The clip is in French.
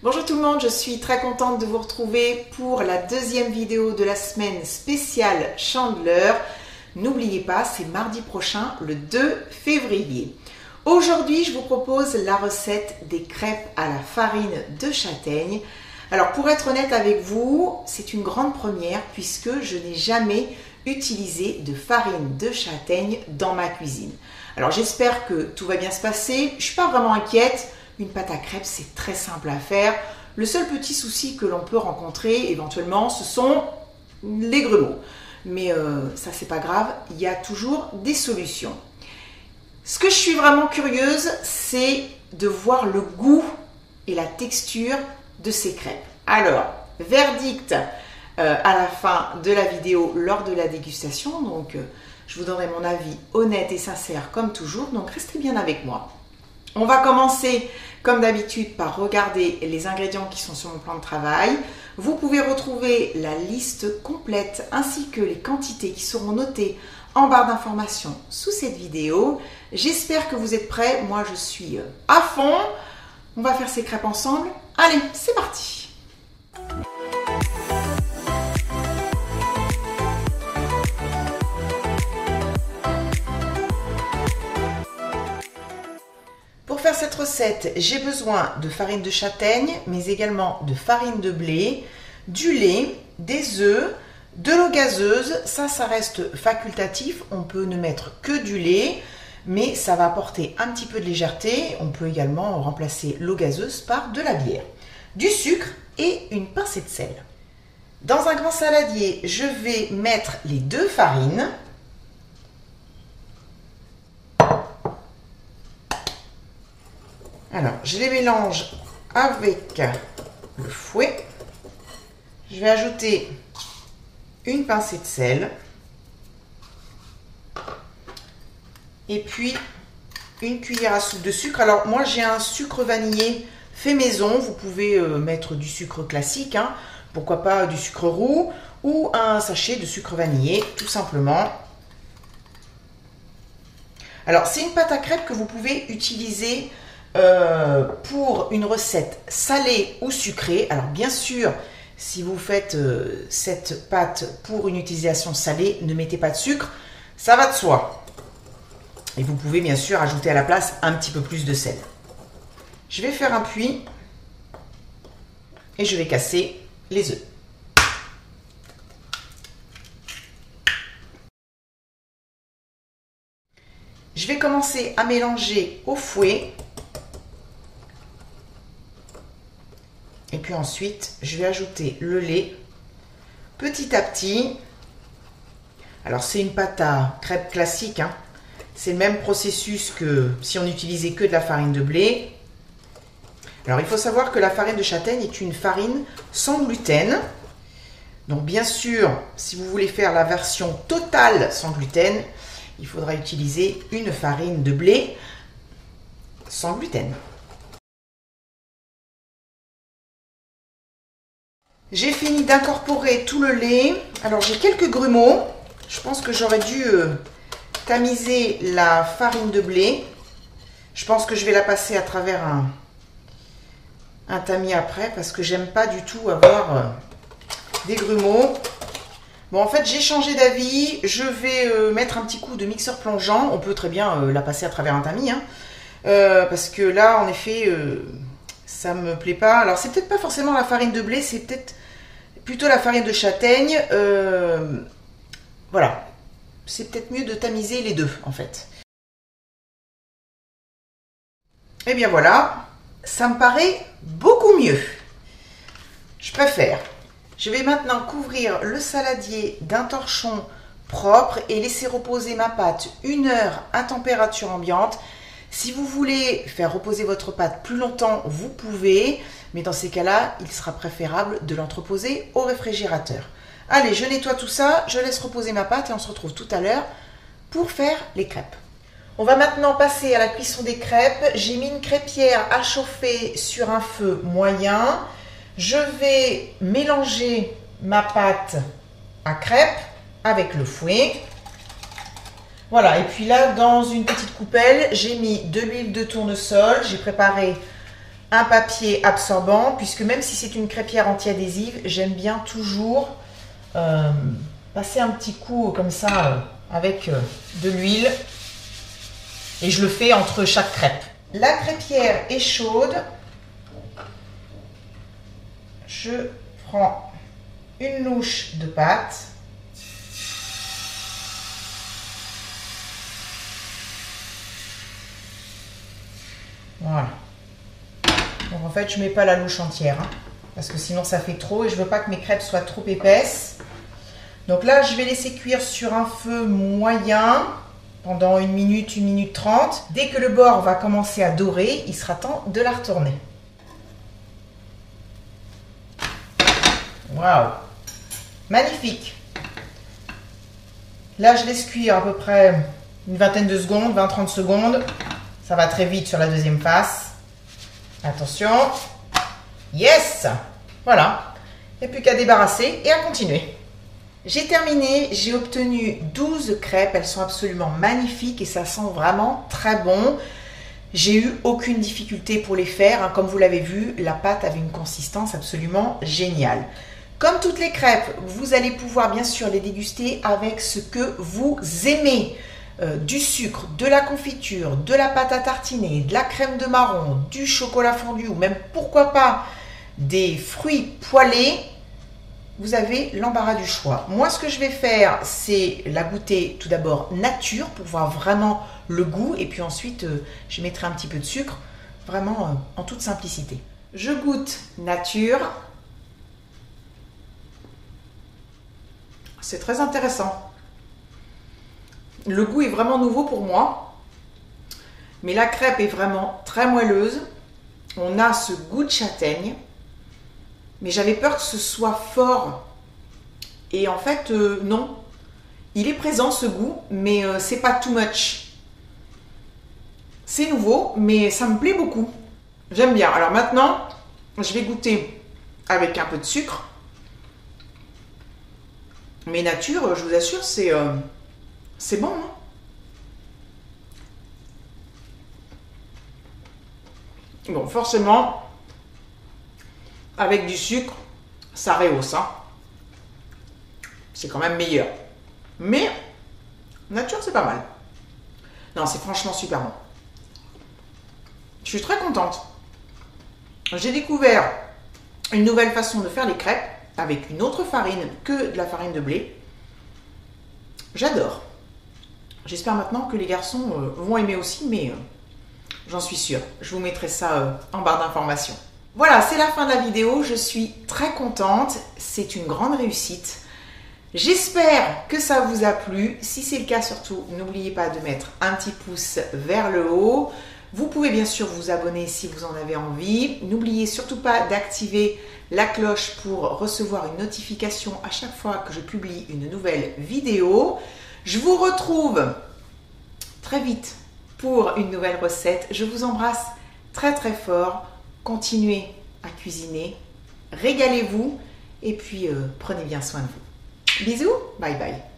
Bonjour tout le monde, je suis très contente de vous retrouver pour la deuxième vidéo de la semaine spéciale Chandeleur. N'oubliez pas, c'est mardi prochain, le 2 février. Aujourd'hui, je vous propose la recette des crêpes à la farine de châtaigne. Alors pour être honnête avec vous, c'est une grande première puisque je n'ai jamais utilisé de farine de châtaigne dans ma cuisine. Alors j'espère que tout va bien se passer, je ne suis pas vraiment inquiète. Une pâte à crêpes, c'est très simple à faire. Le seul petit souci que l'on peut rencontrer éventuellement, ce sont les grumeaux. Mais ça, c'est pas grave, il y a toujours des solutions. Ce que je suis vraiment curieuse, c'est de voir le goût et la texture de ces crêpes. Alors, verdict à la fin de la vidéo lors de la dégustation. Donc, je vous donnerai mon avis honnête et sincère comme toujours. Donc, restez bien avec moi. On va commencer comme d'habitude par regarder les ingrédients qui sont sur mon plan de travail. Vous pouvez retrouver la liste complète ainsi que les quantités qui seront notées en barre d'informations sous cette vidéo. J'espère que vous êtes prêts. Moi, je suis à fond. On va faire ces crêpes ensemble. Allez, c'est parti! Pour faire cette recette, j'ai besoin de farine de châtaigne, mais également de farine de blé, du lait, des œufs, de l'eau gazeuse. Ça reste facultatif. On peut ne mettre que du lait, mais ça va apporter un petit peu de légèreté. On peut également remplacer l'eau gazeuse par de la bière, du sucre et une pincée de sel. Dans un grand saladier, je vais mettre les deux farines. Alors, je les mélange avec le fouet. Je vais ajouter une pincée de sel. Et puis, une cuillère à soupe de sucre. Alors, moi, j'ai un sucre vanillé fait maison. Vous pouvez mettre du sucre classique, hein. Pourquoi pas du sucre roux ou un sachet de sucre vanillé, tout simplement. Alors, c'est une pâte à crêpes que vous pouvez utiliser pour une recette salée ou sucrée. Alors bien sûr, si vous faites cette pâte pour une utilisation salée, ne mettez pas de sucre, ça va de soi. Et vous pouvez bien sûr ajouter à la place un petit peu plus de sel. Je vais faire un puits et je vais casser les œufs. Je vais commencer à mélanger au fouet. Et puis ensuite, je vais ajouter le lait petit à petit. Alors, c'est une pâte à crêpes classique, hein. C'est le même processus que si on n'utilisait que de la farine de blé. Alors, il faut savoir que la farine de châtaigne est une farine sans gluten. Donc, bien sûr, si vous voulez faire la version totale sans gluten, il faudra utiliser une farine de blé sans gluten. J'ai fini d'incorporer tout le lait. Alors j'ai quelques grumeaux. Je pense que j'aurais dû tamiser la farine de blé. Je pense que je vais la passer à travers un tamis après parce que j'aime pas du tout avoir des grumeaux. Bon, en fait, j'ai changé d'avis. Je vais mettre un petit coup de mixeur plongeant. On peut très bien la passer à travers un tamis, hein. Parce que là, en effet, ça me plaît pas. Alors, c'est peut-être pas forcément la farine de blé, c'est peut-être plutôt la farine de châtaigne. Voilà. C'est peut-être mieux de tamiser les deux, en fait. Et bien voilà. Ça me paraît beaucoup mieux. Je préfère. Je vais maintenant couvrir le saladier d'un torchon propre et laisser reposer ma pâte 1 heure à température ambiante. Si vous voulez faire reposer votre pâte plus longtemps, vous pouvez, mais dans ces cas-là, il sera préférable de l'entreposer au réfrigérateur. Allez, je nettoie tout ça, je laisse reposer ma pâte et on se retrouve tout à l'heure pour faire les crêpes. On va maintenant passer à la cuisson des crêpes. J'ai mis une crêpière à chauffer sur un feu moyen. Je vais mélanger ma pâte à crêpes avec le fouet. Voilà, et puis là, dans une petite coupelle, j'ai mis de l'huile de tournesol. J'ai préparé un papier absorbant, puisque même si c'est une crêpière anti-adhésive, j'aime bien toujours passer un petit coup comme ça avec de l'huile. Et je le fais entre chaque crêpe. La crêpière est chaude. Je prends une louche de pâte. Voilà. Donc en fait, je ne mets pas la louche entière, hein, parce que sinon ça fait trop et je ne veux pas que mes crêpes soient trop épaisses. Donc là, je vais laisser cuire sur un feu moyen pendant 1 minute, 1 minute 30. Dès que le bord va commencer à dorer, il sera temps de la retourner. Waouh! Magnifique! Là, je laisse cuire à peu près une vingtaine de secondes, 20-30 secondes. Ça va très vite sur la deuxième face. Attention. Yes! Voilà. Il n'y a plus qu'à débarrasser et à continuer. J'ai terminé. J'ai obtenu 12 crêpes. Elles sont absolument magnifiques et ça sent vraiment très bon. J'ai eu aucune difficulté pour les faire, hein. Comme vous l'avez vu, la pâte avait une consistance absolument géniale. Comme toutes les crêpes, vous allez pouvoir bien sûr les déguster avec ce que vous aimez. Du sucre, de la confiture, de la pâte à tartiner, de la crème de marron, du chocolat fondu ou même pourquoi pas des fruits poêlés. Vous avez l'embarras du choix. Moi, ce que je vais faire, c'est la goûter tout d'abord nature pour voir vraiment le goût et puis ensuite je mettrai un petit peu de sucre, vraiment en toute simplicité. Je goûte nature. C'est très intéressant. Le goût est vraiment nouveau pour moi, mais la crêpe est vraiment très moelleuse. On a ce goût de châtaigne, mais j'avais peur que ce soit fort. Et en fait, non. Il est présent ce goût, mais c'est pas too much. C'est nouveau, mais ça me plaît beaucoup. J'aime bien. Alors maintenant, je vais goûter avec un peu de sucre. Mais nature, je vous assure, c'est bon, hein? Bon, forcément, avec du sucre, ça rehausse, hein? C'est quand même meilleur. Mais, nature, c'est pas mal. Non, c'est franchement super bon. Je suis très contente. J'ai découvert une nouvelle façon de faire les crêpes avec une autre farine que de la farine de blé. J'adore. J'espère maintenant que les garçons vont aimer aussi, mais j'en suis sûre. Je vous mettrai ça en barre d'informations. Voilà, c'est la fin de la vidéo. Je suis très contente. C'est une grande réussite. J'espère que ça vous a plu. Si c'est le cas, surtout, n'oubliez pas de mettre un petit pouce vers le haut. Vous pouvez bien sûr vous abonner si vous en avez envie. N'oubliez surtout pas d'activer la cloche pour recevoir une notification à chaque fois que je publie une nouvelle vidéo. Je vous retrouve très vite pour une nouvelle recette. Je vous embrasse très très fort. Continuez à cuisiner, régalez-vous et puis prenez bien soin de vous. Bisous, bye bye.